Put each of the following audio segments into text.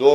2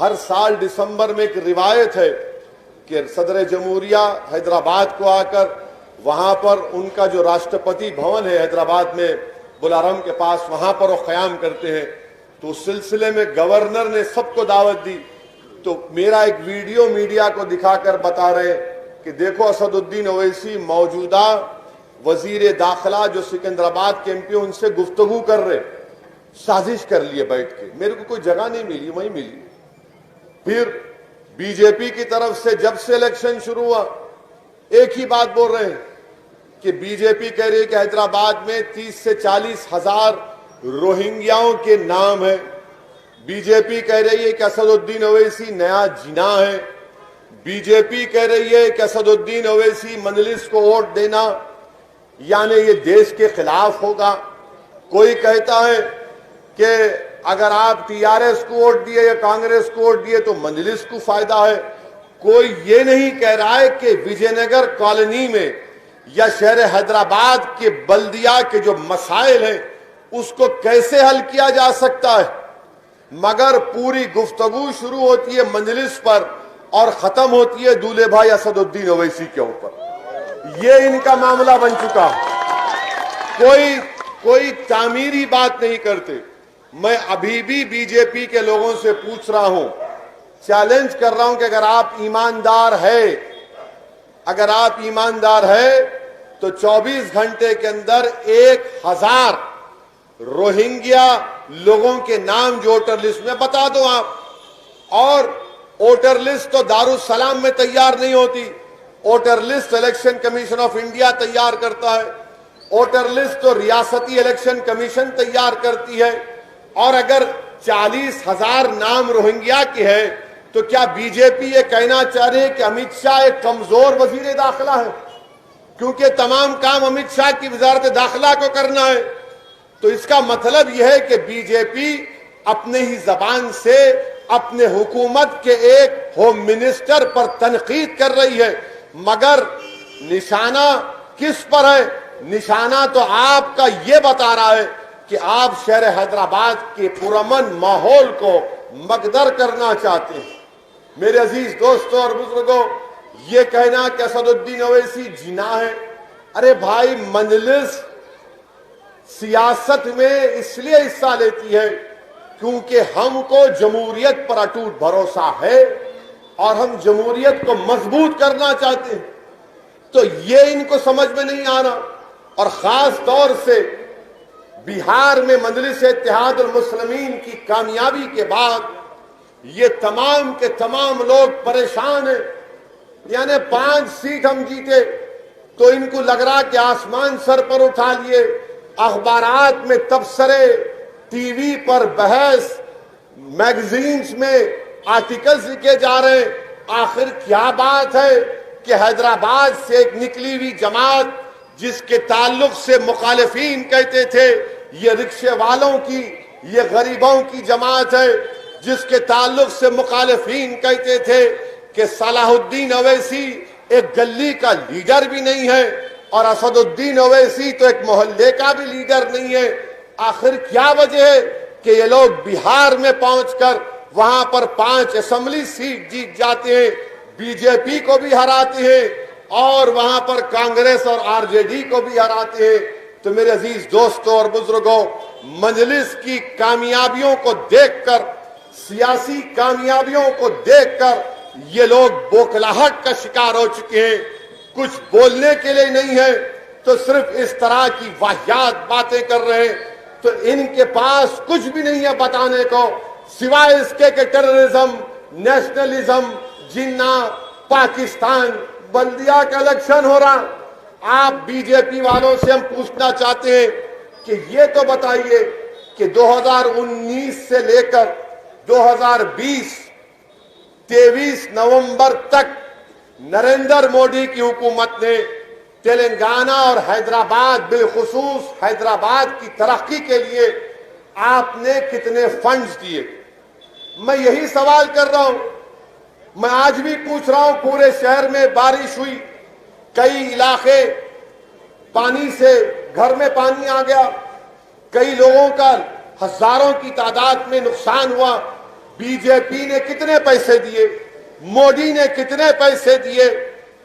ہر سال دسمبر میں ایک روایت ہے کہ صدر جمہوریہ حیدرآباد کو آ کر وہاں پر ان کا جو راشٹرپتی بھون ہے حیدرآباد میں بلارم کے پاس، وہاں پر وہ قیام کرتے ہیں. تو اس سلسلے میں گورنر نے سب کو دعوت دی. تو میرا ایک ویڈیو میڈیا کو دکھا کر بتا رہے کہ دیکھو اسد الدین اویسی موجودہ وزیر داخلہ جو سکندرآباد کے ایم پی ان سے گفتگو کر رہے، سازش کر لیے بیٹھ کے. میرے کو کوئی جگہ نہیں ملی، وہیں ملی. پھر بی جے پی کی طرف سے جب سے الیکشن شروع ہوا ایک ہی بات بول رہے ہیں کہ بی جے پی کہہ رہی ہے کہ حیدرآباد میں 30 سے 40 ہزار روہنگیاؤں کے نام ہیں. بی جے پی کہہ رہی ہے کہ اسد الدین اویسی نیا جناح ہے. بی جے پی کہہ رہی ہے کہ اسد الدین اویسی مجلس کو ووٹ دینا یعنی یہ دیش کے خلاف ہوگا. کوئی کہتا ہے کہ اگر آپ ٹی آر ایس کو ووٹ دیے یا کانگریس کو ووٹ دیے تو مجلس کو فائدہ ہے. کوئی یہ نہیں کہہ رہا ہے کہ وجے نگر کالونی میں یا شہر حیدرآباد کے بلدیہ کے جو مسائل ہیں اس کو کیسے حل کیا جا سکتا ہے. مگر پوری گفتگو شروع ہوتی ہے مجلس پر اور ختم ہوتی ہے دولہے بھائی اسد الدین اویسی کے اوپر. یہ ان کا معاملہ بن چکا. کوئی تعمیری بات نہیں کرتے. میں ابھی بھی بی جے پی کے لوگوں سے پوچھ رہا ہوں، چیلنج کر رہا ہوں کہ اگر آپ ایماندار ہے تو 24 گھنٹے کے اندر 1000 روہنگیا لوگوں کے نام جو ووٹر لسٹ میں بتا دو آپ. اور ووٹر لسٹ تو دارالسلام میں تیار نہیں ہوتی، voter list election commission of India تیار کرتا ہے. ووٹر لسٹ تو ریاستی الیکشن کمیشن تیار کرتی ہے. اور اگر 40,000 نام روہنگیا کے ہیں تو کیا بی جے پی یہ کہنا چاہ رہی ہے کہ امت شاہ ایک کمزور وزیر داخلہ ہے کیونکہ تمام کام امت شاہ کی وزارت داخلہ کو کرنا ہے؟ تو اس کا مطلب یہ ہے کہ بی جے پی اپنے ہی زبان سے اپنے حکومت کے ایک ہوم منسٹر پر تنقید کر رہی ہے. مگر نشانہ کس پر ہے؟ نشانہ تو آپ کا یہ بتا رہا ہے کہ آپ شہر حیدرآباد کے پرامن ماحول کو مگدر کرنا چاہتے ہیں. میرے عزیز دوستوں اور بزرگوں، یہ کہنا کہ اسد الدین اویسی جناح ہے، ارے بھائی مجلس سیاست میں اس لیے حصہ لیتی ہے کیونکہ ہم کو جمہوریت پر اٹوٹ بھروسہ ہے اور ہم جمہوریت کو مضبوط کرنا چاہتے ہیں. تو یہ ان کو سمجھ میں نہیں آ رہا. اور خاص طور سے بہار میں مجلس اتحاد المسلمین کی کامیابی کے بعد یہ تمام کے تمام لوگ پریشان ہیں. یعنی 5 سیٹ ہم جیتے تو ان کو لگ رہا کہ آسمان سر پر اٹھا لیے. اخبارات میں تبصرے، ٹی وی پر بحث، میگزینز میں آرٹیکلز لکھے جا رہے ہیں. آخر کیا بات ہے کہ حیدرآباد سے ایک نکلی ہوئی جماعت جس کے تعلق سے مخالفین کہتے تھے یہ رکشے والوں کی، یہ غریبوں کی جماعت ہے، جس کے تعلق سے مخالفین کہتے تھے کہ صلاح الدین اویسی ایک گلی کا لیڈر بھی نہیں ہے اور اسد الدین اویسی تو ایک محلے کا بھی لیڈر نہیں ہے. آخر کیا وجہ ہے کہ یہ لوگ بہار میں پہنچ کر وہاں پر 5 اسمبلی سیٹ جیت جاتے ہیں، بی جے پی کو بھی ہراتے ہیں اور وہاں پر کانگریس اور آر جے ڈی کو بھی ہراتے ہیں. تو میرے عزیز دوستوں اور بزرگوں، مجلس کی کامیابیوں کو دیکھ کر، سیاسی کامیابیوں کو دیکھ کر یہ لوگ بوکھلاہٹ کا شکار ہو چکے ہیں. کچھ بولنے کے لیے نہیں ہے تو صرف اس طرح کی واہیات باتیں کر رہے ہیں. تو ان کے پاس کچھ بھی نہیں ہے بتانے کو سوائے اس کے کہ ٹیررزم، نیشنلزم، جناح، پاکستان. بلدیہ کا الیکشن ہو رہا، آپ بی جے پی والوں سے ہم پوچھنا چاہتے ہیں کہ یہ تو بتائیے کہ 2019 سے لے کر 2020 23 نومبر تک نریندر مودی کی حکومت نے تلنگانہ اور حیدرآباد، بالخصوص حیدرآباد کی ترقی کے لیے آپ نے کتنے فنڈز دیے؟ میں یہی سوال کر رہا ہوں. میں آج بھی پوچھ رہا ہوں. پورے شہر میں بارش ہوئی، کئی علاقے پانی سے گھر میں پانی آ گیا، کئی لوگوں کا ہزاروں کی تعداد میں نقصان ہوا. بی جے پی نے کتنے پیسے دیے, مودی نے کتنے پیسے دیے.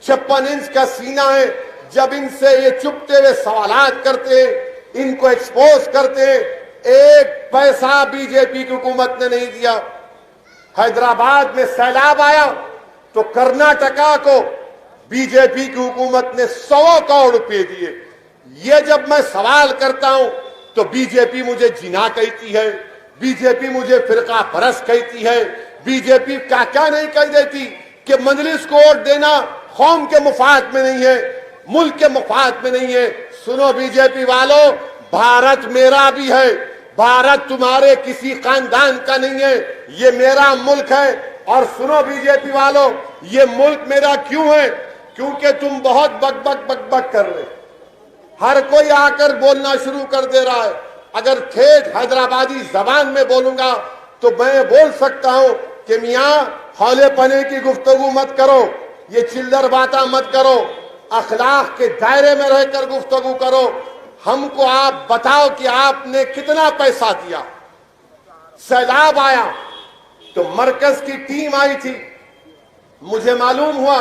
56 انچ کا سینہ ہے. جب ان سے یہ چپتے ہوئے سوالات کرتے, ان کو ایکسپوز کرتے, ایک پیسہ بی جے پی کی حکومت نے نہیں دیا. حیدرآباد میں سیلاب آیا تو کرناٹکا کو بی جے پی کی حکومت نے 100 کروڑ روپے دیے. یہ جب میں سوال کرتا ہوں تو بی جے پی مجھے جنا کہتی ہے, بی جے پی مجھے فرقہ پرست کہتی ہے. بی جے پی کیا نہیں کہہ دیتی کہ مجلس کو ووٹ دینا قوم کے مفاد میں نہیں ہے, ملک کے مفاد میں نہیں ہے. سنو بی جے پی والو, بھارت میرا بھی ہے, بھارت تمہارے کسی خاندان کا نہیں ہے, یہ میرا ملک ہے. اور سنو بی جے پی والو, یہ ملک میرا کیوں ہے؟ کیونکہ تم بہت بک بک بک بک کر رہے, ہر کوئی آ کر بولنا شروع کر دے رہا ہے. اگر ٹھیٹ حیدرآبادی زبان میں بولوں گا تو میں بول سکتا ہوں کہ میاں ہولے پنے کی گفتگو مت کرو, یہ چلر باتیں مت کرو, اخلاق کے دائرے میں رہ کر گفتگو کرو. ہم کو آپ بتاؤ کہ آپ نے کتنا پیسہ دیا. سیلاب آیا تو مرکز کی ٹیم آئی تھی, مجھے معلوم ہوا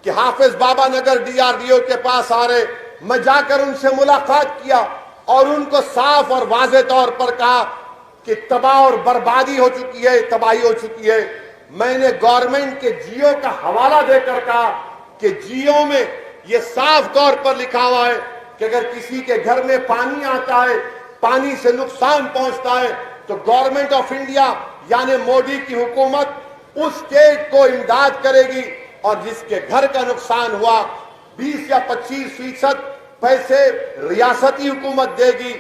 کہ حافظ بابا Nagar D R D O کے پاس آ رہے. میں جا کر ان سے ملاقات کیا اور ان کو صاف اور واضح طور پر کہا کہ تباہ اور بربادی ہو چکی ہے, تباہی ہو چکی ہے. میں نے گورنمنٹ کے جیو کا حوالہ دے کر کہا کہ جیو میں یہ صاف طور پر لکھا ہوا ہے کہ اگر کسی کے گھر میں پانی آتا ہے, پانی سے نقصان پہنچتا ہے, تو گورنمنٹ آف انڈیا یعنی مودی کی حکومت اس اسٹیٹ کو امداد کرے گی, اور جس کے گھر کا نقصان ہوا 20 یا 25% پیسے ریاستی حکومت دے گی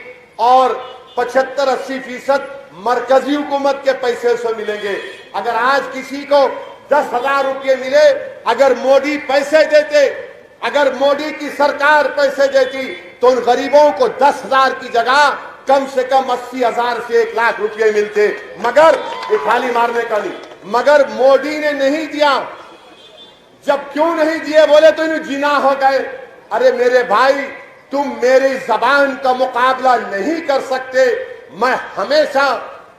اور 75-80% مرکزی حکومت کے پیسے سے ملیں گے. اگر آج کسی کو 10,000 روپے ملے, اگر مودی پیسے دیتے, اگر مودی کی سرکار پیسے دیتی تو ان غریبوں کو 10,000 کی جگہ کم سے کم 80,000 سے 1,00,000 روپے ملتے. مگر یہ خالی مارنے کا نہیں, مگر مودی نے نہیں دیا. جب کیوں نہیں دیے بولے تو انہیں جنا ہو گئے. ارے میرے بھائی, تم میری زبان کا مقابلہ نہیں کر سکتے. میں ہمیشہ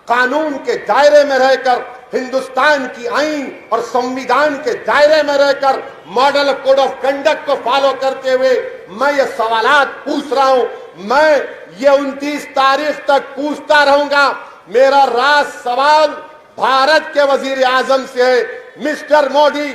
قانون کے دائرے میں رہ کر, ہندوستان کی آئین اور سنویدھان کے دائرے میں رہ کر, ماڈل کوڈ آف کنڈکٹ کو فالو کرتے ہوئے میں یہ سوالات پوچھ رہا ہوں. میں یہ 29 تاریخ تک پوچھتا رہوں گا. میرا راز سوال بھارت کے وزیر اعظم سے ہے, مسٹر مودی,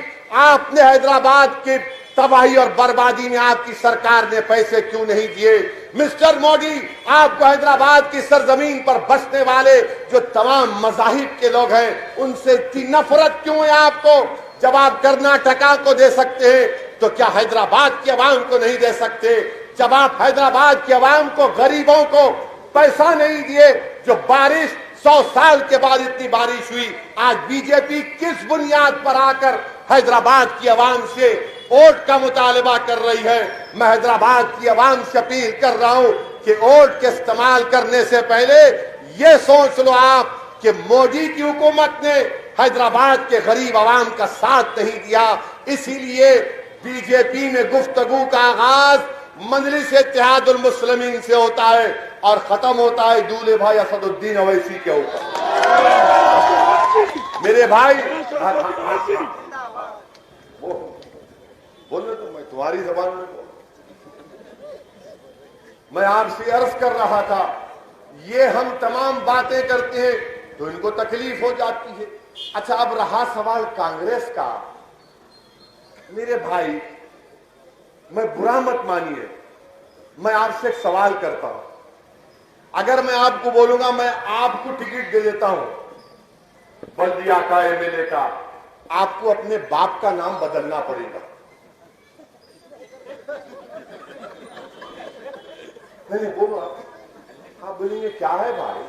آپ نے حیدرآباد کی تباہی اور بربادی میں آپ کی سرکار نے پیسے کیوں نہیں دیے؟ مسٹر مودی, آپ کو حیدرآباد کی سرزمین پر بسنے والے جو تمام مذاہب کے لوگ ہیں ان سے اتنی نفرت کیوں ہے آپ کو؟ جب آپ کرناٹکا کو دے سکتے ہیں تو کیا حیدرآباد کی عوام کو نہیں دے سکتے؟ جب آپ حیدرآباد کی عوام کو, غریبوں کو پیسہ نہیں دیے, جو بارش 100 سال کے بعد اتنی بارش ہوئی, آج بی جے پی کس بنیاد پر آ کر حیدرآباد کی عوام سے ووٹ کا مطالبہ کر رہی ہے؟ میں حیدرآباد کی عوام سے اپیل کر رہا ہوں کہ ووٹ کے استعمال کرنے سے پہلے یہ سوچ لو آپ کہ مودی کی حکومت نے حیدرآباد کے غریب عوام کا ساتھ نہیں دیا. اسی لیے بی جے پی میں گفتگو کا آغاز مجلس اتحاد المسلمین سے ہوتا ہے اور ختم ہوتا ہے دولے بھائی اسد الدین اویسی کے اوپر. میرے بھائی بولنے تو میں تمہاری زبان میں میں آپ سے عرض کر رہا تھا, یہ ہم تمام باتیں کرتے ہیں تو ان کو تکلیف ہو جاتی ہے. اچھا, اب رہا سوال کانگریس کا. میرے بھائی, میں برا مت مانیے, میں آپ سے ایک سوال کرتا ہوں. اگر میں آپ کو بولوں گا میں آپ کو ٹکٹ دے دیتا ہوں بلدیہ کا, ایم ایل اے کا, آپ کو اپنے باپ کا نام بدلنا پڑے گا. نہیں بولو, آپ بولیں گے کیا ہے بھائی,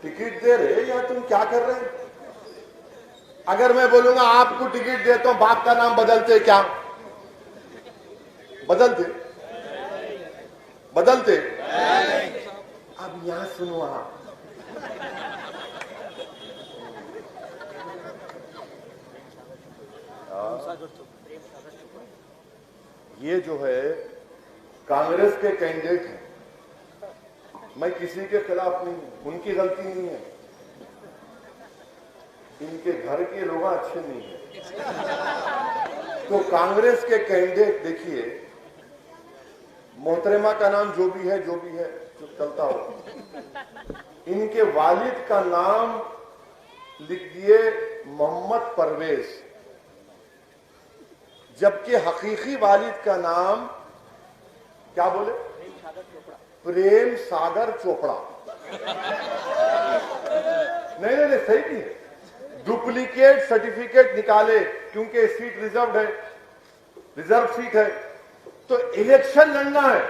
ٹکٹ دے رہے یا تم کیا کر رہے ہیں؟ اگر میں بولوں گا آپ کو ٹکٹ دیتا ہوں, باپ کا نام بدلتے کیا؟ بدلتے بدلتے اب یہاں سنو, آپ یہ جو ہے کانگریس کے کینڈیڈیٹ ہیں, میں کسی کے خلاف نہیں ہوں, ان کی غلطی نہیں ہے. ان کے گھر کے لوگ اچھے نہیں ہیں. تو کانگریس کے کینڈیڈیٹ دیکھیے, محترمہ کا نام جو بھی ہے چلتا ہو, ان کے والد کا نام لکھ دیے محمد پرویز, جبکہ حقیقی والد کا نام کیا بولے؟ پریم ساگر چوپڑا. نہیں صحیح نہیں ہے. ڈپلیکیٹ سرٹیفکیٹ نکالے کیونکہ سیٹ ریزرو سیٹ ہے, تو الیکشن لڑنا ہے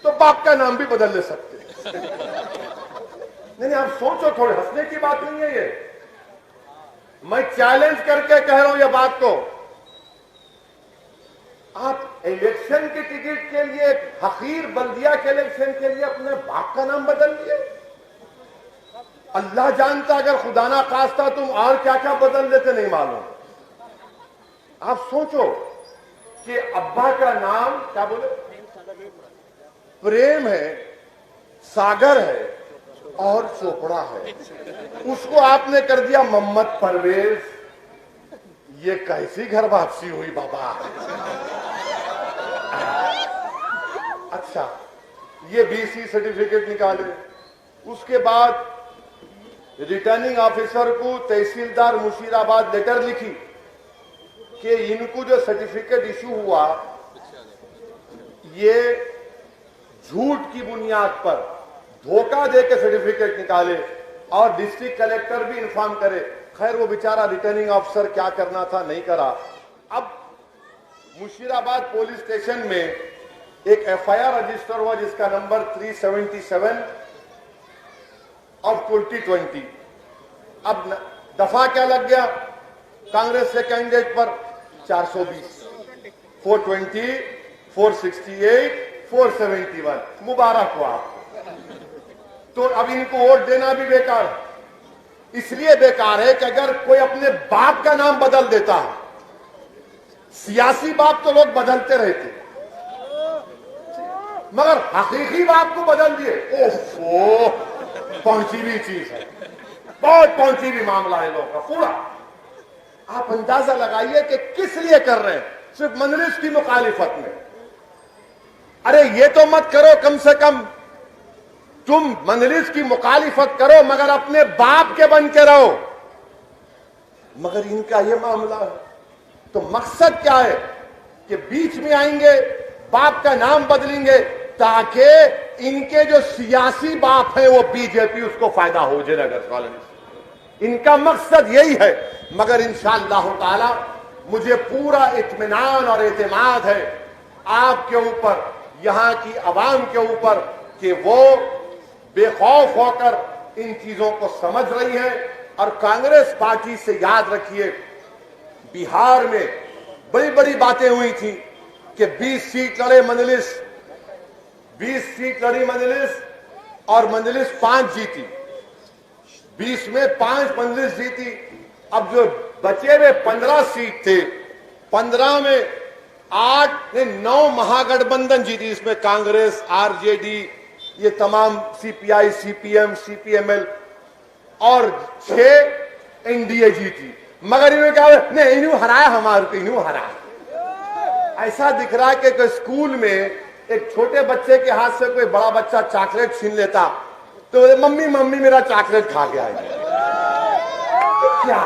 تو باپ کا نام بھی بدل لے سکتے. نہیں آپ سوچو, تھوڑے ہنسنے کی بات نہیں ہے یہ. میں چیلنج کر کے کہہ رہا ہوں یہ بات کو. آپ الیکشن کے ٹکٹ کے لیے, حقیر بلدیہ کے الیکشن کے لیے اپنے باپ کا نام بدل دیے. اللہ جانتا اگر خدا نہ خواستہ تم اور کیا کیا بدل دیتے نہیں معلوم. آپ سوچو کہ ابا کا نام کیا بولے؟ پریم ہے, ساگر ہے اور چوپڑا ہے. اس کو آپ نے کر دیا محمد پرویز. یہ کیسی گھر واپسی ہوئی بابا؟ اچھا, یہ بی سی سرٹیفکیٹ نکالے. اس کے بعد ریٹرننگ آفیسر کو تحصیلدار مشیر آباد لیٹر لکھی کہ ان کو جو سرٹیفکیٹ ایشو ہوا یہ جھوٹ کی بنیاد پر دھوکہ دے کے سرٹیفکیٹ نکالے, اور ڈسٹرکٹ کلیکٹر بھی انفارم کرے. خیر وہ بیچارہ ریٹرننگ آفیسر کیا کرنا تھا نہیں کرا. اب مشیر آباد پولیس اسٹیشن میں ایک ایف آئی آر رجسٹر ہوا جس کا نمبر 377 آف 2020. اب دفعہ کیا لگ گیا کانگریس کے کینڈیڈیٹ پر؟ 420, 420, 468, 471. مبارک ہو آپ کو. تو اب ان کو ووٹ دینا بھی بیکار ہے. اس لیے بیکار ہے کہ اگر کوئی اپنے باپ کا نام بدل دیتا ہے, سیاسی باپ تو لوگ بدلتے رہتے, مگر حقیقی باپ کو بدل دیے. اوفو, پہنچی بھی چیز ہے, بہت پہنچی بھی معاملہ ہے لوگوں کا پورا. آپ اندازہ لگائیے کہ کس لیے کر رہے ہیں, صرف مجلس کی مخالفت میں. ارے یہ تو مت کرو, کم سے کم تم مجلس کی مخالفت کرو مگر اپنے باپ کے بن کے رہو. مگر ان کا یہ معاملہ ہے. تو مقصد کیا ہے کہ بیچ میں آئیں گے, باپ کا نام بدلیں گے تاکہ ان کے جو سیاسی باپ ہیں وہ بی جے پی اس کو فائدہ ہو جائے نگر کالونی سے. ان کا مقصد یہی ہے. مگر انشاءاللہ تعالی مجھے پورا اطمینان اور اعتماد ہے آپ کے اوپر, یہاں کی عوام کے اوپر, کہ وہ بے خوف ہو کر ان چیزوں کو سمجھ رہی ہے. اور کانگریس پارٹی سے یاد رکھیے, بہار میں بڑی بڑی باتیں ہوئی تھیں کہ 20 سیٹ لڑے مجلس, 20 سیٹ لڑی مجلس اور مجلس 5 جیتی. 20 میں 5 مجلس جیتی. اب جو بچے ہوئے 15 سیٹ تھے, 15 میں 8 نے 9 مہاگٹھ بندھن جیتی. اس میں کانگریس, آر جے ڈی, یہ تمام سی پی آئی, سی پی ایم, سی پی ایم ایل, اور 6 این ڈی اے جیتی. مگر انہوں نے کہا نہیں انہوں ہرایا, ہمارے کو انہوں ہرایا. ایسا دکھ رہا ہے کہ اسکول میں ایک چھوٹے بچے کے ہاتھ سے کوئی بڑا بچہ چاکلیٹ چھین لیتا تو ممی ممی میرا چاکلیٹ کھا گیا ہے. کیا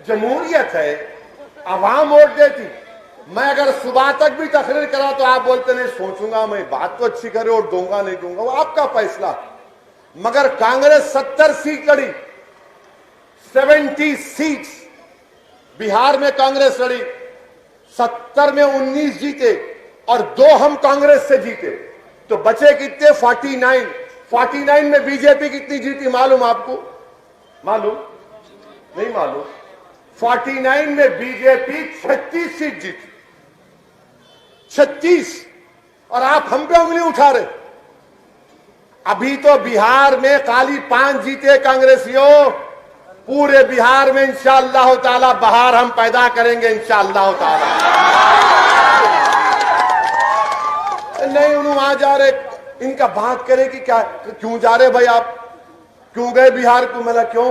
جمہوریت ہے, عوام ووٹ دیتی. میں اگر صبح تک بھی تقریر کرا تو آپ بولتے نہیں سوچوں گا, میں بات تو اچھی کرے اور دوں گا نہیں دوں گا, وہ آپ کا فیصلہ. مگر کانگریس 70 سیٹ لڑی, 70 سیٹس بہار میں کانگریس لڑی. 70 میں 19 جیتے اور 2 ہم کانگریس سے جیتے. تو بچے کتنے؟ 49. 49 میں بی جے پی کتنی جیتی معلوم آپ کو؟ معلوم نہیں معلوم. 49 میں بی جے پی 36 سیٹ جیتی, 36. اور آپ ہم پہ انگلی اٹھا رہے. ابھی تو بہار میں خالی 5 جیتے کانگریسیوں. پورے بہار میں انشاءاللہ تعالی بہار ہم پیدا کریں گے انشاءاللہ تعالی. نہیں انہوں آ جا رہے, ان کا بات کرے کہ کیا کیوں جا رہے بھائی, آپ کیوں گئے بہار کو؟ میں کیوں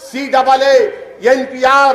CAA, NPR,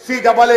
CAA,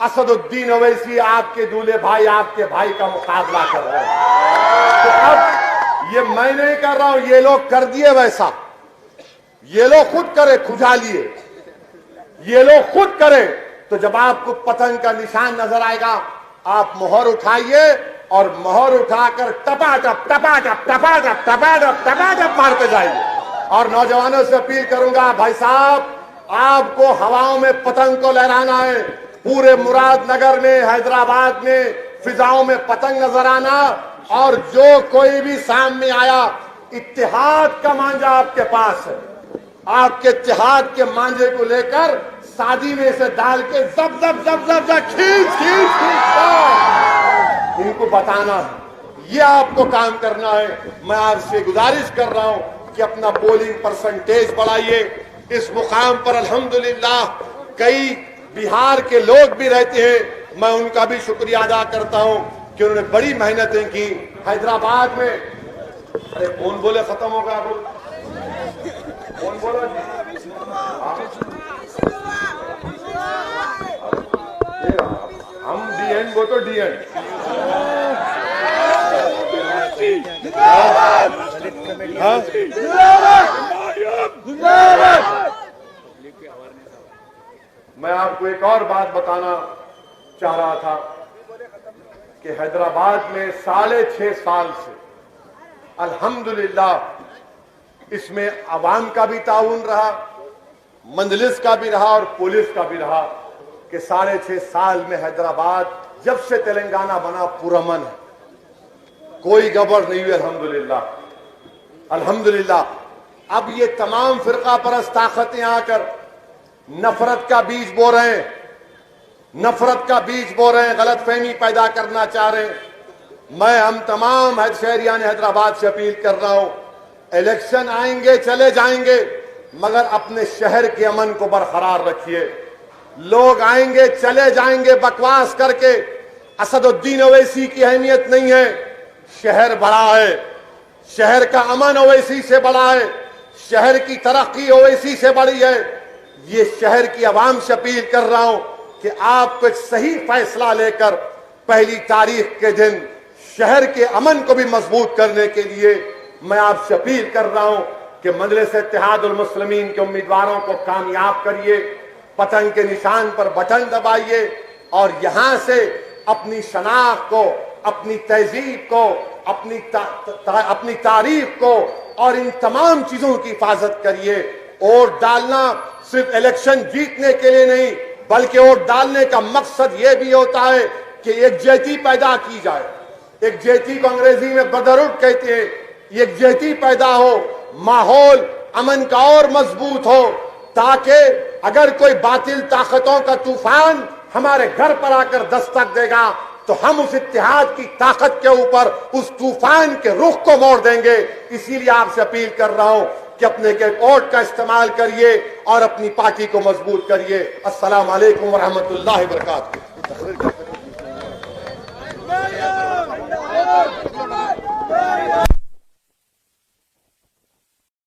اسد الدین اویسی آپ کے دولے بھائی آپ کے بھائی کا مقابلہ کر رہے ہیں. تو اب یہ میں نہیں کر رہا ہوں, یہ لوگ کر دیے ویسا, یہ لوگ خود کرے, کھجا لیے, یہ لوگ خود کرے. تو جب آپ کو پتنگ کا نشان نظر آئے گا آپ مہر اٹھائیے اور مہر اٹھا کر ٹپا ٹپ ٹپا ٹپ ٹپا ٹپ ٹپا ٹپ ٹپا ٹپ مارتے جائیے. اور نوجوانوں سے اپیل کروں گا, بھائی صاحب آپ کو ہواؤں میں پتنگ کو لہرانا ہے, پورے مراد نگر میں, حیدرآباد میں فضاؤں میں پتنگ نظر آنا, اور جو کوئی بھی سامنے آیا اتحاد کا مانجا آپ کے پاس ہے, آپ کے اتحاد کے مانجے کو لے کر سادی میں سے ڈال کے زب زب زب زب زب کھینچ کھینچ کھینچ ان کو بتانا ہے, یہ آپ کو کام کرنا ہے. میں آپ سے گزارش کر رہا ہوں کہ اپنا پولنگ پرسنٹیج بڑھائیے. اس مقام پر الحمدللہ کئی بہار کے لوگ بھی رہتے ہیں, میں ان کا بھی شکریہ ادا کرتا ہوں کہ انہوں نے بڑی محنتیں کی. حیدرآباد میں ارے کون بولے ختم ہو گیا, کون بولا جی, ہم ڈی این وہ تو ڈی این. میں آپ کو ایک اور بات بتانا چاہ رہا تھا کہ حیدرآباد میں 6.5 سال سے الحمدللہ اس میں عوام کا بھی تعاون رہا, مجلس کا بھی رہا اور پولیس کا بھی رہا, کہ 6.5 سال میں حیدرآباد جب سے تلنگانہ بنا پرامن ہے, کوئی گڑبڑ نہیں ہوئی الحمدللہ الحمدللہ. اب یہ تمام فرقہ پرست طاقتیں آ کر نفرت کا بیج بو رہے ہیں, نفرت کا بیج بو رہے ہیں, غلط فہمی پیدا کرنا چاہ رہے ہیں. میں ہم تمام شہریان حیدرآباد سے اپیل کر رہا ہوں, الیکشن آئیں گے چلے جائیں گے مگر اپنے شہر کے امن کو برقرار رکھیے. لوگ آئیں گے چلے جائیں گے بکواس کر کے, اسد الدین اویسی کی اہمیت نہیں ہے, شہر بڑا ہے, شہر کا امن اویسی سے بڑا ہے, شہر کی ترقی اویسی سے بڑی ہے. یہ شہر کی عوام سے اپیل کر رہا ہوں کہ آپ کو ایک صحیح فیصلہ لے کر 1 تاریخ کے دن شہر کے امن کو بھی مضبوط کرنے کے لیے میں آپ سے اپیل کر رہا ہوں کہ مجلس اتحاد المسلمین کے امیدواروں کو کامیاب کریے, پتنگ کے نشان پر بٹن دبائیے اور یہاں سے اپنی شناخت کو, اپنی تہذیب کو, اپنی تاریخ کو اور ان تمام چیزوں کی حفاظت کریے. ووٹ ڈالنا صرف الیکشن جیتنے کے لیے نہیں بلکہ ووٹ ڈالنے کا مقصد یہ بھی ہوتا ہے کہ یکجہتی پیدا کی جائے. یکجہتی کو انگریزی میں بردرہڈ کہتے ہیں. یکجہتی پیدا ہو, ماحول امن کا اور مضبوط ہو, تاکہ اگر کوئی باطل طاقتوں کا طوفان ہمارے گھر پر آ کر دستک دے گا تو ہم اس اتحاد کی طاقت کے اوپر اس طوفان کے رخ کو موڑ دیں گے. اسی لیے آپ سے اپیل کر رہا ہوں کہ اپنے کے ووٹ کا استعمال کریے اور اپنی پارٹی کو مضبوط کریے. السلام علیکم ورحمۃ اللہ وبرکاتہ.